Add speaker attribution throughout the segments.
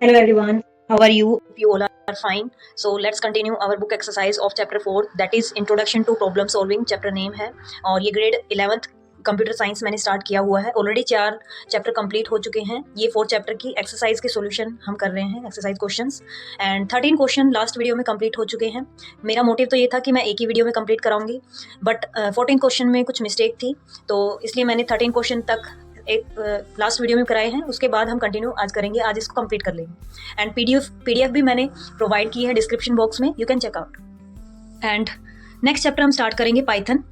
Speaker 1: Hello everyone, how are you? Hope you all are fine. So let's continue our book exercise of chapter 4, that is Introduction to Problem Solving. Chapter name है और ये grade 11th computer science मैंने start किया हुआ है. Already 4 chapter complete हो चुके हैं. ये 4 चैप्टर की एक्सरसाइज के सॉल्यूशन हम कर रहे हैं, exercise questions, and 13 question last video में कंप्लीट हो चुके हैं. मेरा मोटिव तो ये था कि मैं एक ही वीडियो में कंप्लीट कराऊंगी, बट 14 क्वेश्चन में कुछ मिस्टेक थी, तो इसलिए मैंने 13 क्वेश्चन तक एक लास्ट वीडियो में कराए हैं. उसके बाद हम कंटिन्यू आज करेंगे, आज इसको कंप्लीट कर लेंगे. एंड पीडीएफ भी मैंने प्रोवाइड की है डिस्क्रिप्शन बॉक्स में, you can check out. And next chapter हम स्टार्ट करेंगे पाइथन.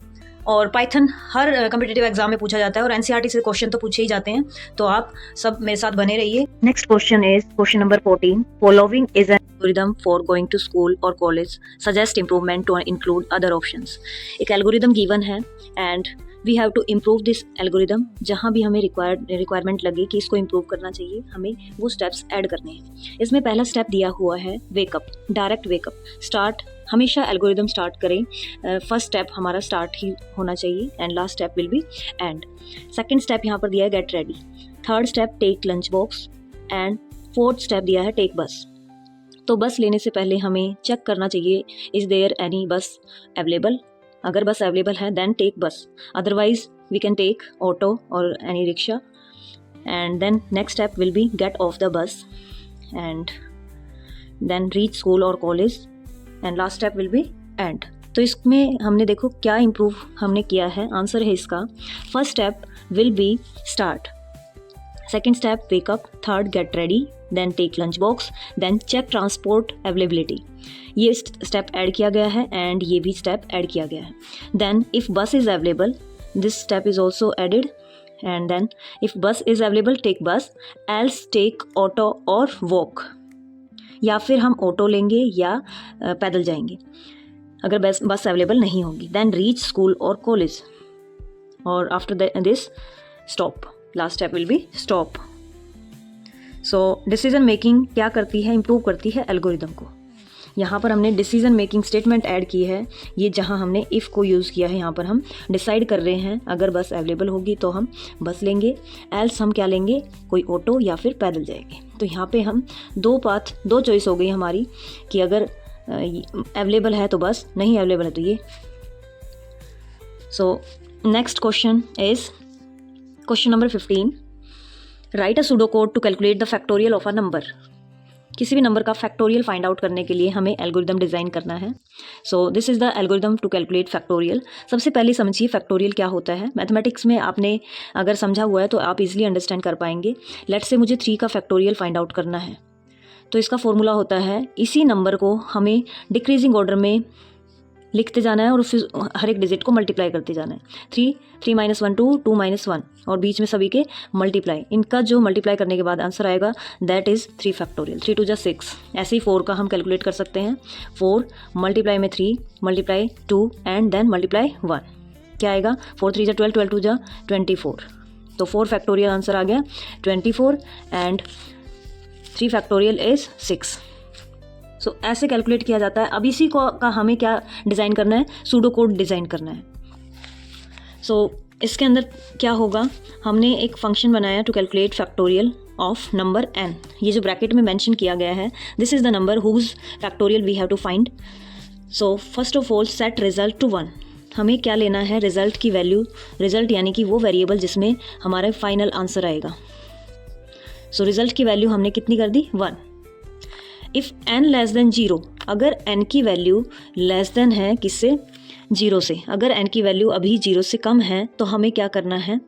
Speaker 1: और पाइथन हर कॉम्पिटिटिव एग्जाम में पूछा जाता है और एनसीईआरटी से क्वेश्चन तो पूछे ही जाते हैं, तो आप सब मेरे साथ बने रहिए. Next question is question number 14. Following is an algorithm for going to school or college, suggest improvement to include other options. एक एल्गोरिथम गिवन है and we have to improve this algorithm. जहाँ भी हमें रिक्वायरमेंट लगे कि इसको improve करना चाहिए, हमें वो स्टेप्स ऐड करने हैं. इसमें पहला स्टेप दिया हुआ है वेकअप, डायरेक्ट वेकअप. स्टार्ट, हमेशा एल्गोरिदम स्टार्ट करें, फर्स्ट स्टेप हमारा स्टार्ट ही होना चाहिए and last step will be end. Second step यहाँ पर दिया है get ready. Third step take lunch box and fourth step दिया है टेक बस. तो बस लेने से पहले हमें चेक करना चाहिए is there any bus available. अगर बस अवेलेबल है then take bus, otherwise we can take auto or any rickshaw. And then next step will be get off the bus and then reach school or college and last step will be end. तो इसमें हमने देखो क्या improve हमने किया है. Answer है इसका first step will be start, second step wake up, third get ready, then take lunch box, then check transport availability. ये स्टेप ऐड किया गया है एंड ये भी स्टेप ऐड किया गया है. Then if bus is available, this step is also added. And then if bus is available take bus, else take auto or walk. या फिर हम ऑटो लेंगे या पैदल जाएंगे अगर बस अवेलेबल नहीं होगी. Then reach school or college और after this stop. Last step will be stop. So decision making क्या करती है, इम्प्रूव करती है एल्गोरिदम को. यहाँ पर हमने डिसीजन मेकिंग स्टेटमेंट ऐड की है. ये जहाँ हमने इफ़ को यूज़ किया है, यहाँ पर हम डिसाइड कर रहे हैं अगर बस अवेलेबल होगी तो हम बस लेंगे, एल्स हम क्या लेंगे, कोई ऑटो या फिर पैदल जाएंगे. तो यहाँ पे हम दो चॉइस हो गई हमारी कि अगर अवेलेबल है तो बस, नहीं अवेलेबल है तो ये. So next question is question number 15. Write a pseudo code to calculate the factorial of a number. किसी भी नंबर का फैक्टोरियल फाइंड आउट करने के लिए हमें एल्गोरिदम डिज़ाइन करना है. So this is the algorithm to calculate factorial. सबसे पहले समझिए फैक्टोरियल क्या होता है. मैथमेटिक्स में आपने अगर समझा हुआ है तो आप इजीली अंडरस्टैंड कर पाएंगे. लेट्स से मुझे 3 का फैक्टोरियल फाइंड आउट करना है, तो इसका फॉर्मूला होता है इसी नंबर को हमें डिक्रीजिंग ऑर्डर में लिखते जाना है और फिर हर एक डिजिट को मल्टीप्लाई करते जाना है. 3 माइनस 1 2 माइनस 1 और बीच में सभी के मल्टीप्लाई. इनका जो मल्टीप्लाई करने के बाद आंसर आएगा दैट इज़ 3 फैक्टोरियल. 3 2 जा 6. ऐसे ही 4 का हम कैलकुलेट कर सकते हैं. 4 मल्टीप्लाई में 3 मल्टीप्लाई 2 एंड देन मल्टीप्लाई 1. क्या आएगा, 4 3 जा 12, 12 2 जा 24. तो 4 फैक्टोरियल आंसर आ गया 24 एंड 3 फैक्टोरियल इज़ 6. सो ऐसे कैलकुलेट किया जाता है. अब इसी का हमें क्या डिज़ाइन करना है, सूडो कोड डिज़ाइन करना है. सो इसके अंदर क्या होगा, हमने एक फंक्शन बनाया to calculate factorial of number n. ये जो ब्रैकेट में मेंशन किया गया है, this is the number whose factorial we have to find. So first of all set result to 1. हमें क्या लेना है, रिजल्ट की वैल्यू, रिजल्ट यानी कि वो वेरिएबल जिसमें हमारा फाइनल आंसर आएगा. सो रिजल्ट की वैल्यू हमने कितनी कर दी, 1. इफ़ n लेस देन 0, अगर n की वैल्यू लेस देन है किससे, 0 से. अगर n की वैल्यू अभी 0 से कम है तो हमें क्या करना है,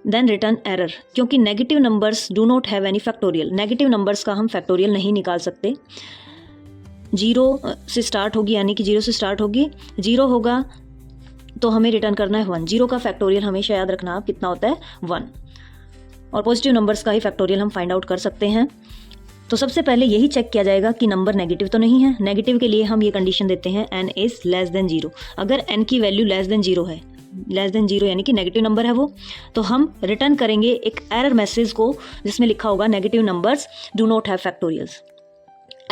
Speaker 1: देन रिटर्न एरर. क्योंकि negative numbers do not have any factorial. Negative numbers का हम फैक्टोरियल नहीं निकाल सकते. 0 से स्टार्ट होगी यानी कि 0 से स्टार्ट होगी, 0 होगा तो हमें रिटर्न करना है 1. 0 का फैक्टोरियल हमेशा याद रखना आप कितना होता है, 1. और पॉजिटिव नंबर्स का ही फैक्टोरियल हम फाइंड आउट कर सकते हैं. तो सबसे पहले यही चेक किया जाएगा कि नंबर नेगेटिव तो नहीं है. नेगेटिव के लिए हम ये कंडीशन देते हैं n इज़ लेस देन 0. अगर n की वैल्यू लेस देन 0 है, लेस देन 0 यानी कि नेगेटिव नंबर है वो, तो हम रिटर्न करेंगे एक एरर मैसेज को जिसमें लिखा होगा negative numbers do not have factorials.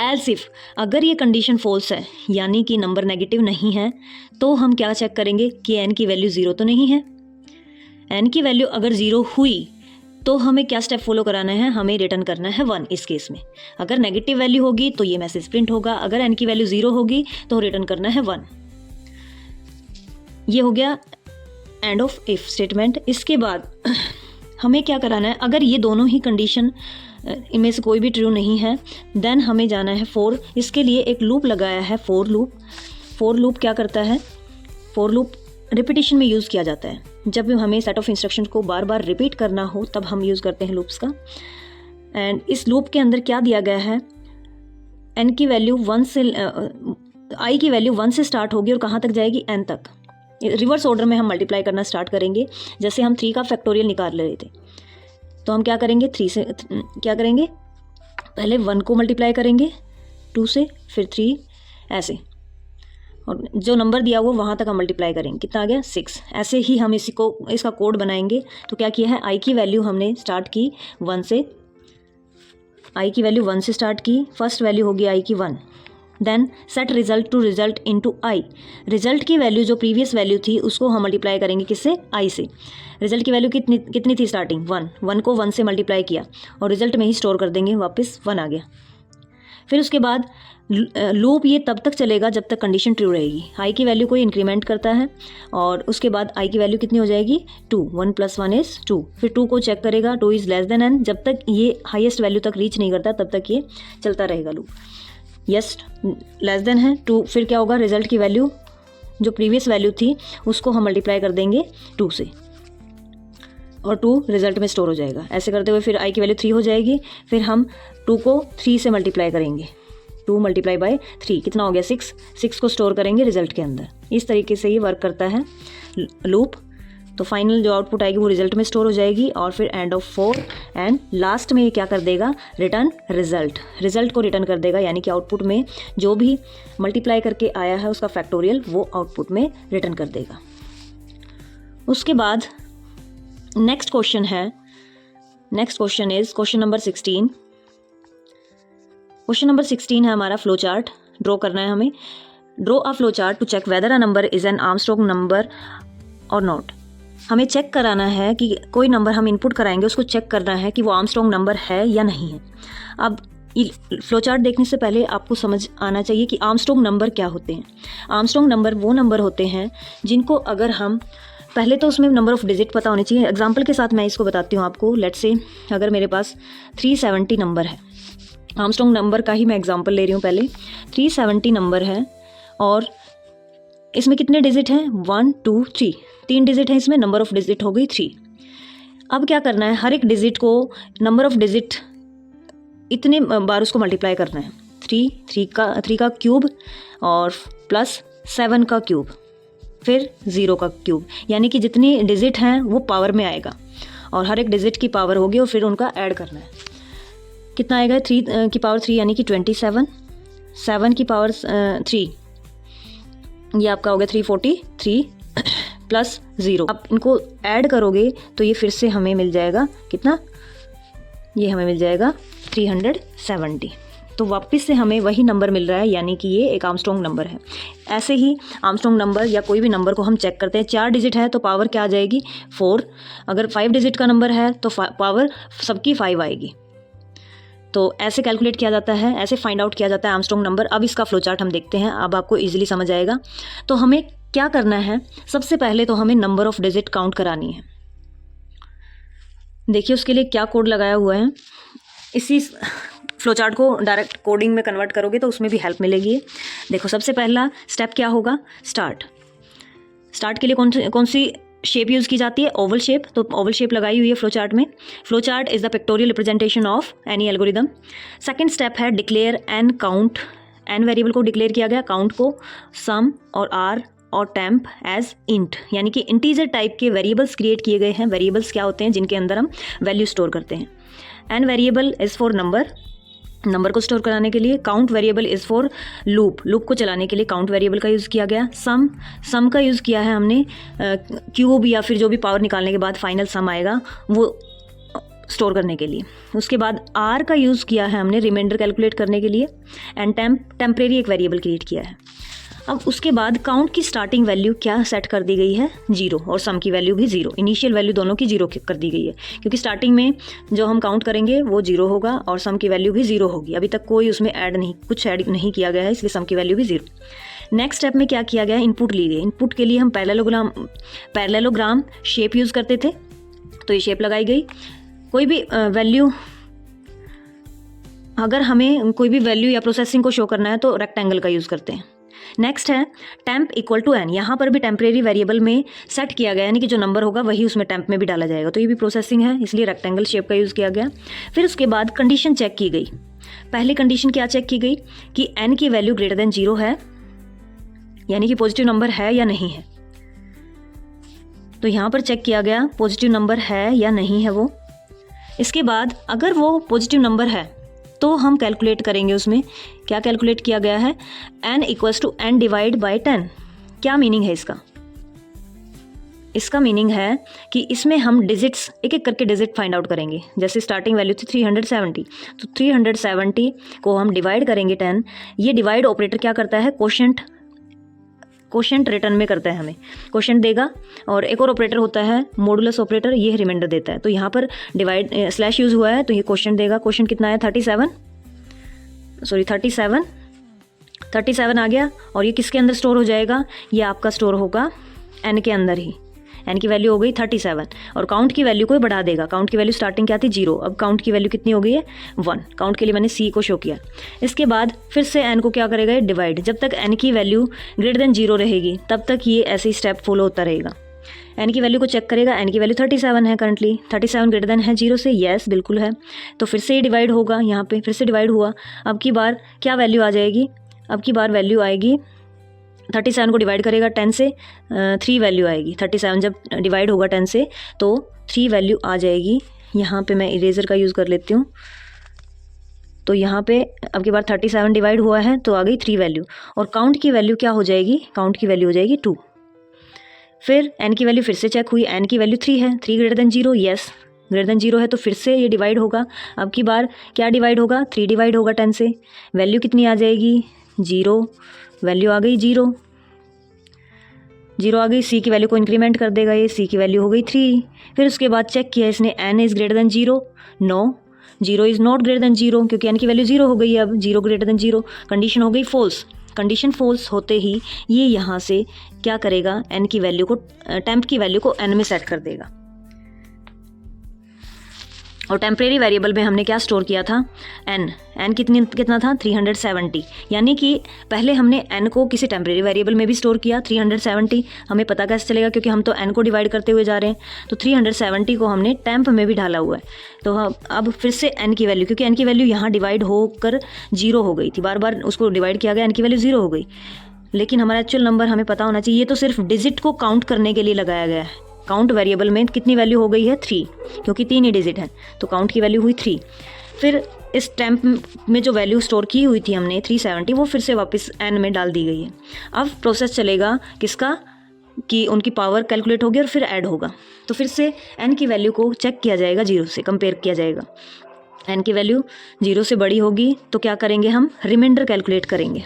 Speaker 1: Else if, अगर ये कंडीशन फॉल्स है यानी कि नंबर नेगेटिव नहीं है, तो हम क्या चेक करेंगे कि n की वैल्यू 0 तो नहीं है. n की वैल्यू अगर 0 हुई तो हमें क्या स्टेप फॉलो कराना है, हमें रिटर्न करना है 1 इस केस में। अगर नेगेटिव वैल्यू होगी तो ये मैसेज प्रिंट होगा, अगर n की वैल्यू 0 होगी तो रिटर्न करना है 1। ये हो गया एंड ऑफ इफ स्टेटमेंट। इसके बाद हमें क्या कराना है, अगर ये दोनों ही कंडीशन इनमें से कोई भी ट्रू नहीं है देन हमें जाना है फॉर। इसके लिए एक लूप लगाया है फॉर लूप। फॉर लूप क्या करता है, फॉर लूप रिपीटिशन में यूज़ किया जाता है। जब हमें सेट ऑफ इंस्ट्रक्शन को बार बार रिपीट करना हो तब हम यूज़ करते हैं लूप्स का। एंड इस लूप के अंदर क्या दिया गया है, n की वैल्यू 1 से i की वैल्यू 1 से स्टार्ट होगी और कहाँ तक जाएगी, n तक। रिवर्स ऑर्डर में हम मल्टीप्लाई करना स्टार्ट करेंगे। जैसे हम 3 का फैक्टोरियल निकाल रहे थे तो हम क्या करेंगे, 3 से क्या करेंगे, पहले 1 को मल्टीप्लाई करेंगे 2 से, फिर 3 ऐसे, और जो नंबर दिया हुआ वहाँ तक हम मल्टीप्लाई करेंगे। कितना आ गया 6। ऐसे ही हम इसका कोड बनाएंगे। तो क्या किया है, i की वैल्यू हमने स्टार्ट की 1 से, i की वैल्यू 1 से स्टार्ट की। फर्स्ट वैल्यू होगी i की 1। Then set result to result into i। Result की वैल्यू जो प्रीवियस वैल्यू थी उसको हम मल्टीप्लाई करेंगे किससे, i से। रिजल्ट की वैल्यू कितनी थी स्टार्टिंग, 1 को 1 से मल्टीप्लाई किया और रिजल्ट में ही स्टोर कर देंगे, वापस 1 आ गया। फिर उसके बाद लूप ये तब तक चलेगा जब तक कंडीशन ट्रू रहेगी। i की वैल्यू को इंक्रीमेंट करता है और उसके बाद i की वैल्यू कितनी हो जाएगी 2, 1 + 1 इज़ 2। फिर 2 को चेक करेगा, 2 इज़ लेस देन n। जब तक ये हाईएस्ट वैल्यू तक रीच नहीं करता तब तक ये चलता रहेगा लूप। यस लेस देन है 2, फिर क्या होगा, रिजल्ट की वैल्यू जो प्रीवियस वैल्यू थी उसको हम मल्टीप्लाई कर देंगे 2 से और 2 रिजल्ट में स्टोर हो जाएगा। ऐसे करते हुए फिर i की वैल्यू 3 हो जाएगी। फिर हम 2 को 3 से मल्टीप्लाई करेंगे, 2 × 3 कितना हो गया 6 को स्टोर करेंगे रिजल्ट के अंदर। इस तरीके से ये वर्क करता है लूप। तो फाइनल जो आउटपुट आएगी वो रिजल्ट में स्टोर हो जाएगी और फिर एंड ऑफ 4 एंड लास्ट में ये क्या कर देगा, रिटर्न रिजल्ट को रिटर्न कर देगा। यानी कि आउटपुट में जो भी मल्टीप्लाई करके आया है उसका फैक्टोरियल वो आउटपुट में रिटर्न कर देगा। उसके बाद next question is question number 16। Question number 16 है हमारा फ्लो चार्ट ड्रॉ करना है हमें। Draw a flow chart to check whether a number is an Armstrong number or not. हमें चेक कराना है कि कोई नंबर हम इनपुट कराएंगे उसको चेक करना है कि वो आर्मस्ट्रॉन्ग नंबर है या नहीं है। अब फ्लो चार्ट देखने से पहले आपको समझ आना चाहिए कि आर्मस्ट्रॉन्ग नंबर क्या होते हैं। आर्मस्ट्रॉन्ग नंबर वो नंबर होते हैं जिनको अगर हम पहले तो उसमें नंबर ऑफ़ डिजिट पता होनी चाहिए। एग्जांपल के साथ मैं इसको बताती हूँ आपको। लेट्स से अगर मेरे पास 370 नंबर है, आर्मस्ट्रॉन्ग नंबर का ही मैं एग्जांपल ले रही हूँ। पहले 370 नंबर है और इसमें कितने डिजिट हैं, 1 2 3, 3 डिजिट हैं इसमें, नंबर ऑफ़ डिजिट हो गई 3। अब क्या करना है, हर एक डिजिट को नंबर ऑफ़ डिजिट इतने बार उसको मल्टीप्लाई करना है। 3 का क्यूब और प्लस 7 का क्यूब, फिर 0 का क्यूब, यानी कि जितनी डिजिट हैं वो पावर में आएगा और हर एक डिजिट की पावर होगी और फिर उनका ऐड करना है। कितना आएगा, 3 की पावर 3 यानी कि 27, 7 की पावर 3 ये आपका हो गया 343 प्लस 0। अब इनको ऐड करोगे तो ये फिर से हमें मिल जाएगा कितना, ये हमें मिल जाएगा 370। तो वापस से हमें वही नंबर मिल रहा है, यानी कि ये एक आर्मस्ट्रॉन्ग नंबर है। ऐसे ही आर्मस्ट्रॉन्ग नंबर या कोई भी नंबर को हम चेक करते हैं। 4 डिजिट है तो पावर क्या आ जाएगी 4। अगर 5 डिजिट का नंबर है तो पावर सबकी 5 आएगी। तो ऐसे कैलकुलेट किया जाता है, ऐसे फाइंड आउट किया जाता है आर्मस्ट्रॉन्ग नंबर। अब इसका फ्लो चार्ट हम देखते हैं, अब आपको ईजिली समझ आएगा। तो हमें क्या करना है, सबसे पहले तो हमें नंबर ऑफ़ डिजिट काउंट करानी है। देखिए उसके लिए क्या कोड लगाया हुआ है। इसी फ्लो चार्ट को डायरेक्ट कोडिंग में कन्वर्ट करोगे तो उसमें भी हेल्प मिलेगी। देखो सबसे पहला स्टेप क्या होगा, स्टार्ट के लिए कौन सी शेप यूज़ की जाती है, ओवल शेप। तो ओवल शेप लगाई हुई है फ्लो चार्ट में। Flow chart is the pictorial representation of any algorithm. Second step है declare N count. N variable को डिक्लेयर किया गया, काउंट को सम और आर और टेम्प एज इंट, यानी कि इंटीजर टाइप के वेरिएबल्स क्रिएट किए गए हैं। वेरिएबल्स क्या होते हैं, जिनके अंदर हम वैल्यू स्टोर करते हैं। N variable is for number को स्टोर कराने के लिए। Count variable is for loop को चलाने के लिए काउंट वेरिएबल का यूज़ किया गया। सम का यूज़ किया है हमने क्यूब या फिर जो भी पावर निकालने के बाद फाइनल सम आएगा वो स्टोर करने के लिए। उसके बाद आर का यूज़ किया है हमने रिमाइंडर कैलकुलेट करने के लिए। एंड टेम्परेरी एक वेरिएबल क्रिएट किया है। अब उसके बाद काउंट की स्टार्टिंग वैल्यू क्या सेट कर दी गई है, 0, और सम की वैल्यू भी 0, इनिशियल वैल्यू दोनों की 0 कर दी गई है, क्योंकि स्टार्टिंग में जो हम काउंट करेंगे वो 0 होगा और सम की वैल्यू भी 0 होगी। अभी तक कोई उसमें कुछ ऐड नहीं किया गया है, इसलिए सम की वैल्यू भी 0। नेक्स्ट स्टेप में क्या किया गया, इनपुट ली गई। इनपुट के लिए हम पैरेललोग्राम शेप यूज़ करते थे, तो ये शेप लगाई गई। कोई भी वैल्यू, अगर हमें कोई भी वैल्यू या प्रोसेसिंग को शो करना है तो रेक्टेंगल का यूज़ करते हैं। नेक्स्ट है टेम्प इक्वल टू एन। यहाँ पर भी टेम्परेरी वेरिएबल में सेट किया गया, यानी कि जो नंबर होगा वही उसमें टेम्प में भी डाला जाएगा, तो ये भी प्रोसेसिंग है, इसलिए रेक्टेंगल शेप का यूज़ किया गया। फिर उसके बाद कंडीशन चेक की गई। पहली कंडीशन क्या चेक की गई कि एन की वैल्यू ग्रेटर देन 0 है, यानी कि पॉजिटिव नंबर है या नहीं है। तो यहाँ पर चेक किया गया पॉजिटिव नंबर है या नहीं है वो। इसके बाद अगर वो पॉजिटिव नंबर है तो हम कैलकुलेट करेंगे, उसमें क्या कैलकुलेट किया गया है, n equals to n divide by 10। क्या मीनिंग है इसका? इसका मीनिंग है कि इसमें हम डिजिट्स एक एक करके डिजिट फाइंड आउट करेंगे। जैसे स्टार्टिंग वैल्यू थी 370, तो 370 को हम डिवाइड करेंगे 10। ये डिवाइड ऑपरेटर क्या करता है, क्वोशंट रिटर्न में करता है, हमें क्वोशंट देगा। और एक और ऑपरेटर होता है मॉडुलस ऑपरेटर, ये रिमाइंडर देता है। तो यहाँ पर डिवाइड स्लैश यूज़ हुआ है तो ये क्वोशंट देगा। क्वोशंट कितना है, 37 आ गया। और ये किसके अंदर स्टोर हो जाएगा, ये आपका स्टोर होगा एन के अंदर ही। एन की वैल्यू हो गई 37 और काउंट की वैल्यू को बढ़ा देगा। काउंट की वैल्यू स्टार्टिंग क्या थी, 0, अब काउंट की वैल्यू कितनी हो गई है, 1। काउंट के लिए मैंने सी को शो किया। इसके बाद फिर से एन को क्या करेगा, डिवाइड। जब तक एन की वैल्यू ग्रेटर देन 0 रहेगी तब तक ये ऐसे ही स्टेप फॉलो होता रहेगा। एन की वैल्यू को चेक करेगा, एन की वैल्यू 37 है करंटली, 37 ग्रेटर देन है 0 से, येस बिल्कुल है। तो फिर से ये डिवाइड होगा, यहाँ पे फिर से डिवाइड हुआ। अब की बार क्या वैल्यू आ जाएगी, अब की बार वैल्यू आएगी 37 को डिवाइड करेगा 10 से, 3 वैल्यू आएगी। 37 जब डिवाइड होगा 10 से तो 3 वैल्यू आ जाएगी। यहाँ पे मैं इरेजर का यूज़ कर लेती हूँ। तो यहाँ पे अब की बार 37 डिवाइड हुआ है तो आ गई 3 वैल्यू। और काउंट की वैल्यू क्या हो जाएगी, काउंट की वैल्यू हो जाएगी 2। फिर एन की वैल्यू फिर से चेक हुई, एन की वैल्यू 3 है, 3 greater than 0, yes greater than 0 है, तो फिर से ये डिवाइड होगा। अब की बार क्या डिवाइड होगा, 3 डिवाइड होगा 10 से, वैल्यू कितनी आ जाएगी, 0, वैल्यू आ गई 0 आ गई। सी की वैल्यू को इंक्रीमेंट कर देगा ये, सी की वैल्यू हो गई 3। फिर उसके बाद चेक किया इसने, n is greater than 0, no, 0 is not greater than 0, क्योंकि एन की वैल्यू 0 हो गई है। अब 0 ग्रेटर देन 0, कंडीशन हो गई फॉल्स। कंडीशन फॉल्स होते ही ये यहाँ से क्या करेगा, एन की वैल्यू को, टेम्प की वैल्यू को एन में सेट कर देगा। और टेम्परेरी वेरिएबल में हमने क्या स्टोर किया था, एन कितना था, 370। यानी कि पहले हमने एन को किसी टेम्परेरी वेरिएबल में भी स्टोर किया 370। हमें पता कैसे चलेगा, क्योंकि हम तो एन को डिवाइड करते हुए जा रहे हैं। तो 370 को हमने टेम्प में भी ढाला हुआ है। तो अब फिर से एन की वैल्यू, क्योंकि एन की वैल्यू यहाँ डिवाइड होकर 0 हो गई थी, बार बार उसको डिवाइड किया गया, एन की वैल्यू 0 हो गई। लेकिन हमारा एक्चुअल नंबर हमें पता होना चाहिए। ये तो सिर्फ डिजिट को काउंट करने के लिए लगाया गया है। काउंट वेरिएबल में कितनी वैल्यू हो गई है, 3, क्योंकि 3 ही डिजिट है, तो काउंट की वैल्यू हुई 3। फिर इस टेम्प में जो वैल्यू स्टोर की हुई थी हमने 370, वो फिर से वापस एन में डाल दी गई है। अब प्रोसेस चलेगा किसका, कि उनकी पावर कैलकुलेट होगी और फिर ऐड होगा। तो फिर से एन की वैल्यू को चेक किया जाएगा, 0 से कंपेयर किया जाएगा। एन की वैल्यू 0 से बड़ी होगी तो क्या करेंगे, हम रिमाइंडर कैलकुलेट करेंगे।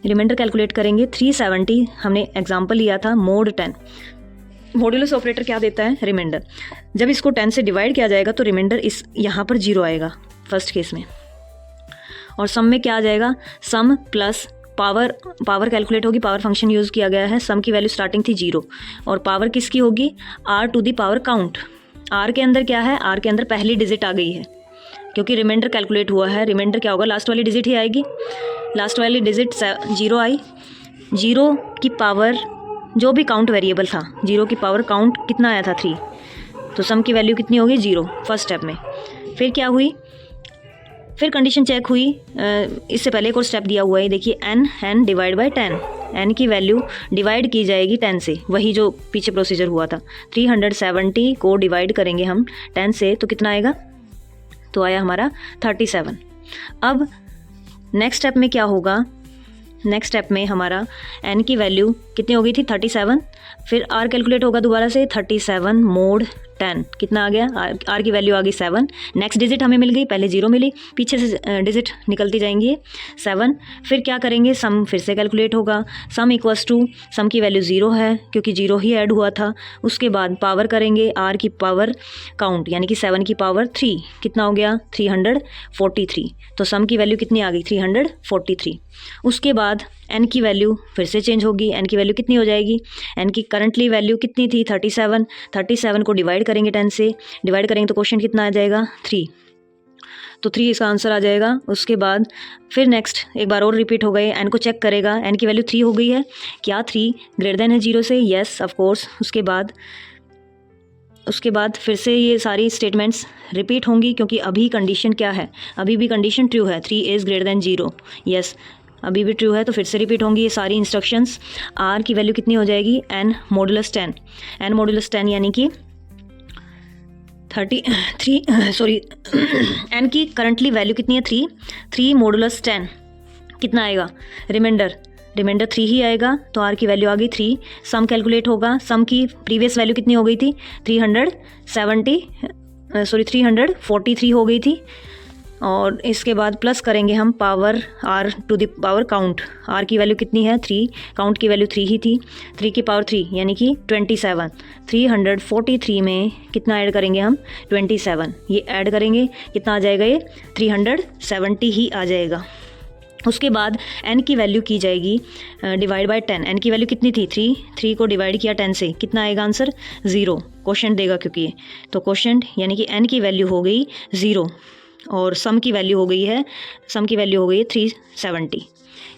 Speaker 1: रिमाइंडर कैलकुलेट करेंगे 370, हमने एग्जाम्पल लिया था मोड 10। मॉड्यूलस ऑपरेटर क्या देता है, रिमाइंडर। जब इसको 10 से डिवाइड किया जाएगा तो रिमाइंडर इस यहाँ पर 0 आएगा फर्स्ट केस में। और सम में क्या आ जाएगा, सम प्लस पावर कैलकुलेट होगी, पावर फंक्शन यूज़ किया गया है। सम की वैल्यू स्टार्टिंग थी 0 और पावर किसकी होगी, r to the power count. r के अंदर क्या है, r के अंदर पहली डिजिट आ गई है, क्योंकि रिमाइंडर कैलकुलेट हुआ है। रिमाइंडर क्या होगा, लास्ट वाली डिजिट ही आएगी। लास्ट वाली डिजिट 0 आई, 0 की पावर जो भी काउंट वेरिएबल था, 0 की पावर काउंट कितना आया था, 3। तो सम की वैल्यू कितनी होगी, 0 फर्स्ट स्टेप में। फिर क्या हुई, फिर कंडीशन चेक हुई। इससे पहले एक और स्टेप दिया हुआ है, देखिए एन डिवाइड बाई 10। एन की वैल्यू डिवाइड की जाएगी 10 से, वही जो पीछे प्रोसीजर हुआ था। 370 को डिवाइड करेंगे हम 10 से तो कितना आएगा, तो आया हमारा 37। अब नेक्स्ट स्टेप में क्या होगा, नेक्स्ट स्टेप में हमारा एन की वैल्यू कितनी हो गई थी, 37। फिर आर कैलकुलेट होगा दोबारा से, 37 मोड 10 कितना आ गया, आर की वैल्यू आ गई 7। नेक्स्ट डिजिट हमें मिल गई, पहले 0 मिली, पीछे से डिजिट निकलती जाएंगी 7। फिर क्या करेंगे, सम फिर से कैलकुलेट होगा। सम इक्वल्स टू, सम की वैल्यू 0 है क्योंकि 0 ही ऐड हुआ था। उसके बाद पावर करेंगे, आर की पावर काउंट यानी कि 7 की पावर 3 कितना हो गया 343। तो सम की वैल्यू कितनी आ गई 343। उसके बाद n की वैल्यू फिर से चेंज होगी, n की वैल्यू कितनी हो जाएगी, n की करंटली वैल्यू कितनी थी 37। 37 को डिवाइड करेंगे 10 से, डिवाइड करेंगे तो क्वेश्चन कितना आ जाएगा 3। तो 3 इसका आंसर आ जाएगा। उसके बाद फिर नेक्स्ट एक बार और रिपीट हो गए, n को चेक करेगा, n की वैल्यू 3 हो गई है, क्या 3 ग्रेटर देन है 0 से, येस ऑफ कोर्स। उसके बाद फिर से ये सारी स्टेटमेंट्स रिपीट होंगी क्योंकि अभी कंडीशन क्या है, अभी भी कंडीशन ट्रू है, 3 इज़ ग्रेटर देन 0, येस अभी भी ट्रू है। तो फिर से रिपीट होंगी ये सारी इंस्ट्रक्शंस। आर की वैल्यू कितनी हो जाएगी n मॉडुलस 10, n मॉडुलस 10 यानी कि 33 सॉरी n की करंटली वैल्यू कितनी है 3 मॉडुलस 10 कितना आएगा, रिमाइंडर 3 ही आएगा। तो आर की वैल्यू आ गई 3। सम कैलकुलेट होगा, सम की प्रीवियस वैल्यू कितनी हो गई थी 343 हो गई थी। और इसके बाद प्लस करेंगे हम power r to the power count, r की वैल्यू कितनी है 3, काउंट की वैल्यू 3 ही थी, 3 की पावर 3 यानी कि 27। 343 में कितना ऐड करेंगे हम 27, ये ऐड करेंगे कितना आ जाएगा, ये 370 ही आ जाएगा। उसके बाद n की वैल्यू की जाएगी डिवाइड बाय 10, n की वैल्यू कितनी थी 3 को डिवाइड किया 10 से, कितना आएगा आंसर 0, क्वोशंट देगा क्योंकि ये, तो क्वोशंट यानी कि n की वैल्यू हो गई 0 और सम की वैल्यू हो गई है 370।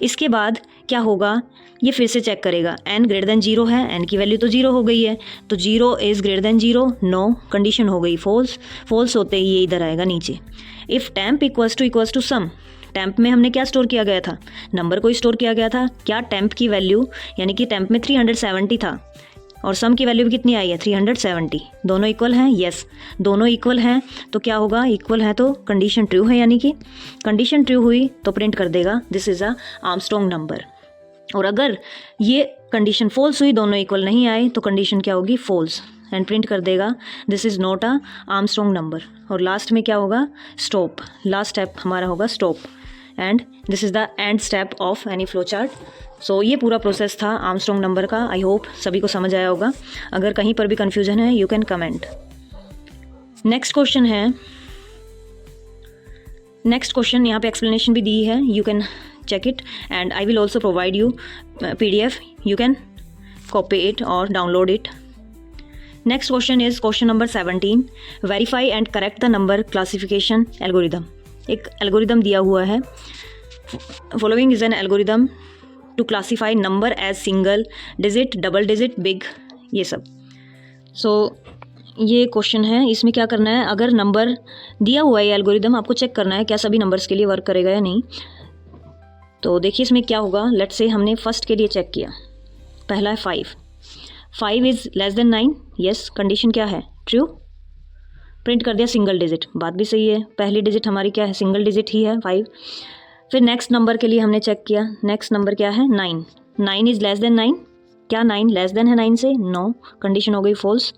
Speaker 1: इसके बाद क्या होगा, ये फिर से चेक करेगा, n ग्रेटर देन 0 है, n की वैल्यू तो 0 हो गई है, तो 0 is greater than 0, no, condition हो गई फॉल्स होते ही ये इधर आएगा नीचे। If temp equals to sum, temp में हमने क्या स्टोर किया गया था, नंबर को स्टोर किया गया था, क्या टेम्प की वैल्यू यानी कि टेम्प में 370 था और सम की वैल्यू भी कितनी आई है 370, दोनों इक्वल हैं, यस दोनों इक्वल हैं। तो क्या होगा, इक्वल है तो कंडीशन ट्रू है, यानी कि कंडीशन ट्रू हुई तो प्रिंट कर देगा this is a Armstrong number. और अगर ये कंडीशन फॉल्स हुई, दोनों इक्वल नहीं आए, तो कंडीशन क्या होगी फॉल्स, एंड प्रिंट कर देगा this is not a Armstrong number. और लास्ट में क्या होगा, स्टॉप, लास्ट स्टेप हमारा होगा stop, and this is the end step of any flow chart. So ये पूरा प्रोसेस था आर्मस्ट्रॉन्ग नंबर का। आई होप सभी को समझ आया होगा। अगर कहीं पर भी कन्फ्यूजन है you can comment. Next question यहाँ पे एक्सप्लेनेशन भी दी है, you can check it and I will also provide you PDF, you can copy it or download it. Next question is question number 17, verify and correct the number classification algorithm. एक algorithm दिया हुआ है, following is an algorithm to classify number as single digit, double digit, big, ये सब। So ये question है, इसमें क्या करना है, अगर नंबर दिया हुआ है ये एल्गोरिदम, आपको चेक करना है क्या सभी नंबर्स के लिए वर्क करेगा या नहीं। तो देखिए इसमें क्या होगा, लेट्स से हमने फर्स्ट के लिए चेक किया, पहला है 5 is less than 9, yes condition क्या है ट्रू, प्रिंट कर दिया सिंगल डिजिट, बात भी सही है, पहली डिजिट हमारी क्या है सिंगल डिजिट ही है 5। फिर नेक्स्ट नंबर के लिए हमने चेक किया, नेक्स्ट नंबर क्या है 9 इज़ लेस देन 9, क्या 9 लेस देन है 9 से, नो, कंडीशन हो गई फॉल्स।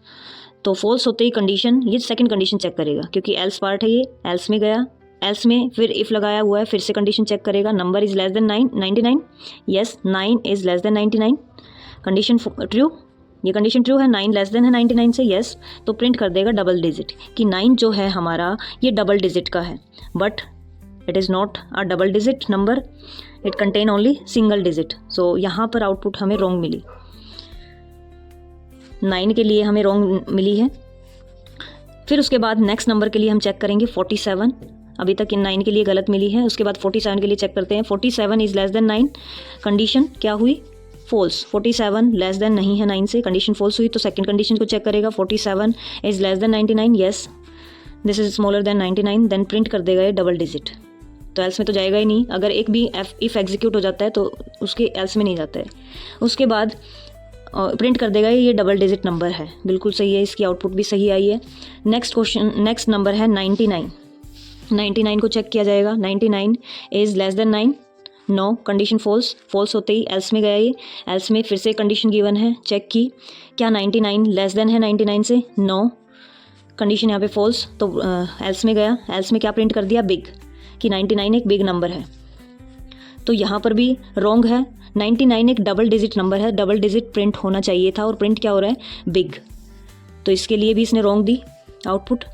Speaker 1: तो फॉल्स होते ही कंडीशन, ये सेकंड कंडीशन चेक करेगा क्योंकि एल्स पार्ट है, ये एल्स में गया, एल्स में फिर इफ़ लगाया हुआ है, फिर से कंडीशन चेक करेगा, number is less than 99, yes 9 is less than 99, condition true, ये कंडीशन ट्रू है, 9 लेस देन है 99 से, यस, तो प्रिंट कर देगा डबल डिजिट कि 9 जो है हमारा ये डबल डिजिट का है, but it is not a double digit number, it contain only single digit. So यहाँ पर आउटपुट हमें रॉन्ग मिली, 9 के लिए हमें रॉन्ग मिली है। फिर उसके बाद नेक्स्ट नंबर के लिए हम चेक करेंगे 47, अभी तक इन 9 के लिए गलत मिली है, उसके बाद 47 के लिए चेक करते हैं, 47 इज़ लेस देन 9, कंडीशन क्या हुई फॉल्स, 47 लेस देन नहीं है 9 से, कंडीशन फॉल्स हुई, तो सेकंड कंडीशन को चेक करेगा, 47 is less than 99, yes this is smaller than 99, then print कर देगा ये डबल डिजिट। तो एल्स में तो जाएगा ही नहीं, अगर एक भी इफ़ एग्जीक्यूट हो जाता है तो उसके एल्स में नहीं जाता है। उसके बाद प्रिंट कर देगा ये डबल डिजिट नंबर है, बिल्कुल सही है, इसकी आउटपुट भी सही आई है। नेक्स्ट नंबर है 99 को चेक किया जाएगा, 99 is less than 9, no, condition false होते ही एल्स में गया, ये एल्स में फिर से कंडीशन गिवन है, चेक की, क्या 99 लेस देन है 99 से, नो, कंडीशन यहाँ पे फॉल्स, तो एल्स में गया, एल्स में क्या प्रिंट कर दिया, बिग, कि 99 एक बिग नंबर है। तो यहाँ पर भी रॉन्ग है, 99 एक डबल डिजिट नंबर है, डबल डिजिट प्रिंट होना चाहिए था और प्रिंट क्या हो रहा है, बिग। तो इसके लिए भी इसने रॉन्ग दी आउटपुट।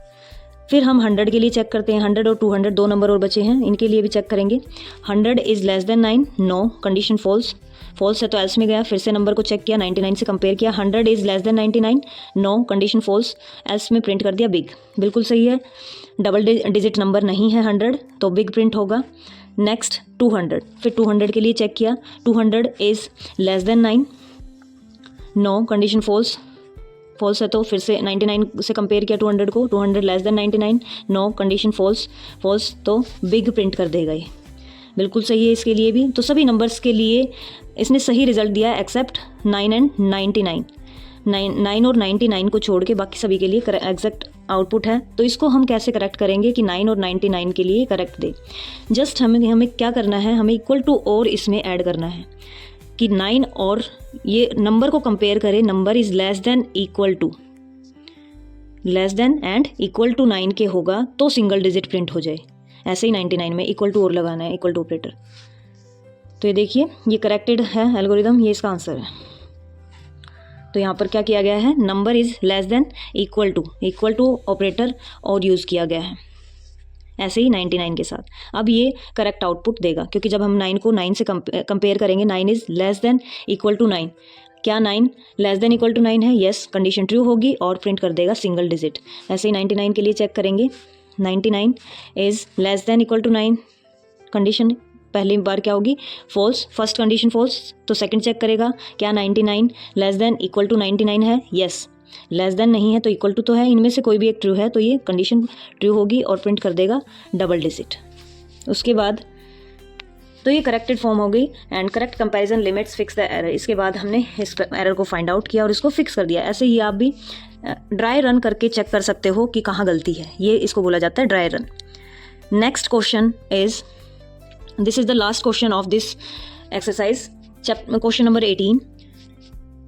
Speaker 1: फिर हम 100 के लिए चेक करते हैं, 100 और 200 दो नंबर और बचे हैं, इनके लिए भी चेक करेंगे। 100 is less than 9, no, condition false, false है तो एल्स में गया, फिर से नंबर को चेक किया, 99 से कंपेयर किया, 100 is less than 99, no, condition false, else में प्रिंट कर दिया बिग, बिल्कुल सही है, डबल डिजिट नंबर नहीं है 100, तो बिग प्रिंट होगा। नेक्स्ट 200, फिर 200 के लिए चेक किया, 200 is less than 9, no, condition false, false है तो फिर से 99 से कंपेयर किया 200 को, 200 less than 99, no, condition false, false तो बिग प्रिंट कर देगा ये, बिल्कुल सही है इसके लिए भी। तो सभी नंबर्स के लिए इसने सही रिजल्ट दिया है एक्सेप्ट 9 एंड 99, 9 और 99 को छोड़ के बाकी सभी के लिए एग्जैक्ट आउटपुट है। तो इसको हम कैसे करेक्ट करेंगे कि 9 और 99 के लिए करेक्ट दे। जस्ट हमें क्या करना है, हमें इक्वल टू और इसमें ऐड करना है कि 9 और ये नंबर को कंपेयर करें, number is less than equal to, less than and equal to 9 के होगा तो सिंगल डिजिट प्रिंट हो जाए। ऐसे ही 99 में इक्वल टू और लगाना है, इक्वल टू ऑपरेटर। तो ये देखिए ये करेक्टेड है एल्गोरिदम, ये इसका आंसर है। तो यहाँ पर क्या किया गया है, number is less than equal to operator और यूज़ किया गया है, ऐसे ही 99 के साथ। अब ये करेक्ट आउटपुट देगा क्योंकि जब हम 9 को 9 से कंपेयर करेंगे, 9 is less than equal to 9, क्या 9 लेस देन इक्वल टू 9 है, यस, कंडीशन ट्रू होगी और प्रिंट कर देगा सिंगल डिजिट। ऐसे ही 99 के लिए चेक करेंगे, 99 is less than equal to 9, condition पहली बार क्या होगी, फॉल्स, फर्स्ट कंडीशन फॉल्स, तो सेकंड चेक करेगा, क्या 99 लेस देन इक्वल टू 99 है, यस, लेस देन नहीं है तो इक्वल टू तो है, इनमें से कोई भी एक ट्रू है तो ये कंडीशन ट्रू होगी और प्रिंट कर देगा डबल डिजिट। उसके बाद तो ये करेक्टेड फॉर्म हो गई and correct comparison limits fix the error. इसके बाद हमने इस एरर को फाइंड आउट किया और इसको फिक्स कर दिया। ऐसे ही आप भी ड्राई रन करके चेक कर सकते हो कि कहाँ गलती है, ये इसको बोला जाता है dry run. Next question is, this is the last question of this exercise, question number 18.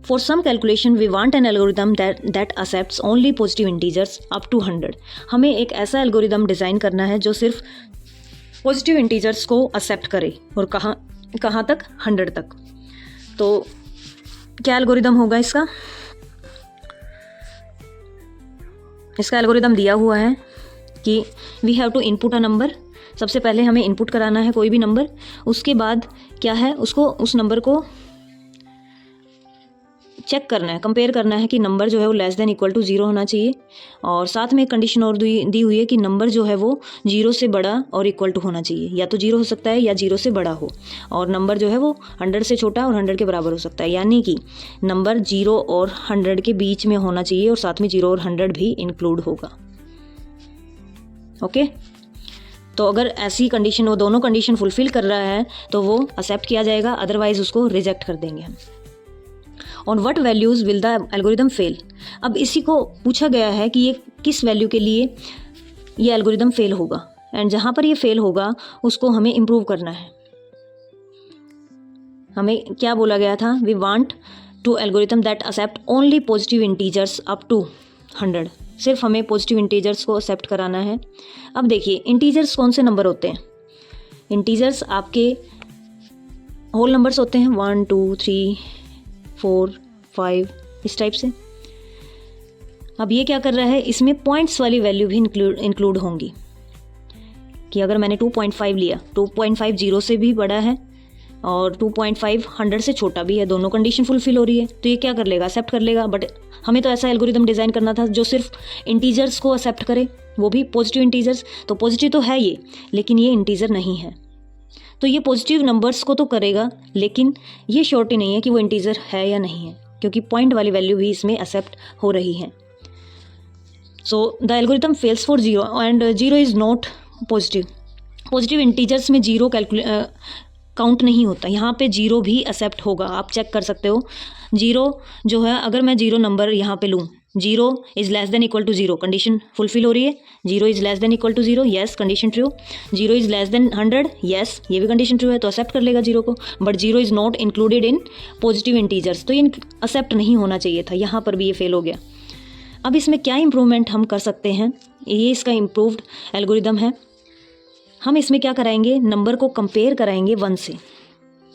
Speaker 1: For some calculation we want an algorithm that accepts only positive integers up to 100. हमें एक ऐसा एल्गोरिदम डिज़ाइन करना है जो सिर्फ positive integers को accept करे और कहाँ तक, 100 तक। तो क्या एल्गोरिदम होगा इसका एल्गोरिदम दिया हुआ है कि we have to input a number. सबसे पहले हमें इनपुट कराना है कोई भी नंबर, उसके बाद क्या है, उसको उस नंबर को चेक करना है, कंपेयर करना है कि नंबर जो है वो लेस देन इक्वल टू 0 होना चाहिए, और साथ में एक कंडीशन और दी हुई है कि नंबर जो है वो 0 से बड़ा और इक्वल टू होना चाहिए, या तो 0 हो सकता है या 0 से बड़ा हो, और नंबर जो है वो 100 से छोटा और 100 के बराबर हो सकता है, यानी कि नंबर 0 और 100 के बीच में होना चाहिए और साथ में 0 और 100 भी इंक्लूड होगा। ओके, तो अगर ऐसी कंडीशन, वो दोनों कंडीशन फुलफिल कर रहा है तो वो एक्सेप्ट किया जाएगा, अदरवाइज उसको रिजेक्ट कर देंगे हम। On what values will the algorithm fail. अब इसी को पूछा गया है कि ये किस वैल्यू के लिए ये एल्गोरिदम फेल होगा, एंड जहाँ पर ये फेल होगा उसको हमें इम्प्रूव करना है। हमें क्या बोला गया था, we want to algorithm that accept only positive integers up to 100। सिर्फ हमें पॉजिटिव इंटीजर्स को एक्सेप्ट कराना है। अब देखिए इंटीजर्स कौन से नंबर होते हैं, इंटीजर्स आपके होल नंबर्स होते हैं, 1 2 3 4 5 इस टाइप से। अब ये क्या कर रहा है, इसमें पॉइंट्स वाली वैल्यू भी इंक्लूड होंगी, कि अगर मैंने 2.5 लिया, 2.5 0 से भी बड़ा है और 2.5 100 से छोटा भी है, दोनों कंडीशन फुलफिल हो रही है, तो ये क्या कर लेगा, एक्सेप्ट कर लेगा। बट हमें तो ऐसा एल्गोरिदम डिज़ाइन करना था जो सिर्फ इंटीजर्स को एक्सेप्ट करे, वो भी पॉजिटिव इंटीजर्स। तो पॉजिटिव तो है ये, लेकिन ये इंटीजर नहीं है, तो ये पॉजिटिव नंबर्स को तो करेगा, लेकिन ये श्योरिटी नहीं है कि वो इंटीजर है या नहीं है, क्योंकि पॉइंट वाली वैल्यू भी इसमें एक्सेप्ट हो रही है। So the algorithm fails for 0 and 0 is not positive. Positive integers में 0 काउंट नहीं होता, यहाँ पे 0 भी एक्सेप्ट होगा, आप चेक कर सकते हो। 0 जो है, अगर मैं 0 नंबर यहाँ पे लूँ, 0 is less than equal to 0, condition fulfil हो रही है, 0 is less than equal to 0, yes, condition true. 0 is less than 100, yes, ये भी कंडीशन ट्रू है, तो एक्सेप्ट कर लेगा 0 को। But 0 is not included in positive integers, तो ये एक्सेप्ट नहीं होना चाहिए था, यहाँ पर भी ये फेल हो गया। अब इसमें क्या इम्प्रूवमेंट हम कर सकते हैं, ये इसका इम्प्रूव्ड एल्गोरिदम है। हम इसमें क्या कराएंगे, नंबर को कंपेयर कराएंगे 1 से।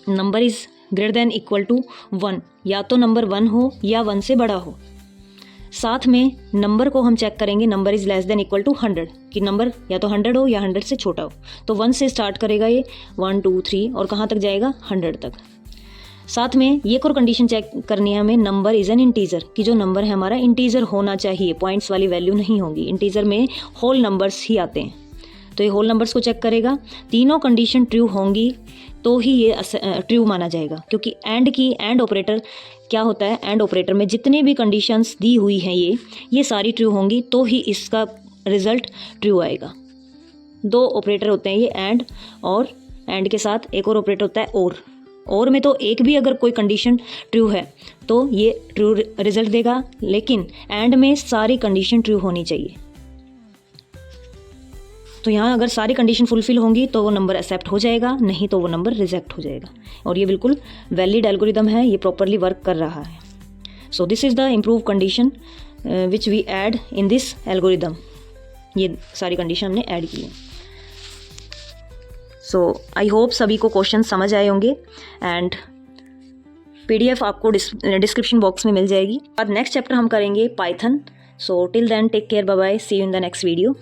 Speaker 1: Number is greater than equal to 1, या तो नंबर 1 हो या 1 से बड़ा हो। साथ में नंबर को हम चेक करेंगे, number is less than equal to 100, कि नंबर या तो 100 हो या 100 से छोटा हो। तो 1 से स्टार्ट करेगा ये, 1 2 3 और कहाँ तक जाएगा, 100 तक। साथ में ये एक और कंडीशन चेक करनी है हमें, नंबर इज़ एन इंटीजर, कि जो नंबर है हमारा इंटीजर होना चाहिए, पॉइंट्स वाली वैल्यू नहीं होगी। इंटीजर में होल नंबर्स ही आते हैं, तो ये होल नंबर्स को चेक करेगा। तीनों कंडीशन ट्रू होंगी तो ही ये ट्रू माना जाएगा, क्योंकि एंड ऑपरेटर क्या होता है, एंड ऑपरेटर में जितने भी कंडीशंस दी हुई हैं ये सारी ट्रू होंगी तो ही इसका रिजल्ट ट्रू आएगा। 2 ऑपरेटर होते हैं ये, एंड और एंड के साथ एक और ऑपरेटर होता है और में तो एक भी अगर कोई कंडीशन ट्रू है तो ये ट्रू रिजल्ट देगा, लेकिन एंड में सारी कंडीशन ट्रू होनी चाहिए। तो यहाँ अगर सारी कंडीशन फुलफिल होंगी तो वो नंबर एक्सेप्ट हो जाएगा, नहीं तो वो नंबर रिजेक्ट हो जाएगा। और ये बिल्कुल वैलिड एल्गोरिदम है, ये प्रॉपरली वर्क कर रहा है। So this is the improve condition which we add in this algorithm. ये सारी कंडीशन हमने ऐड की है। सो आई होप सभी को क्वेश्चन समझ आए होंगे, एंड PDF आपको डिस्क्रिप्शन बॉक्स में मिल जाएगी। और नेक्स्ट चैप्टर हम करेंगे Python. So till then take care, bye bye, see you in the next video.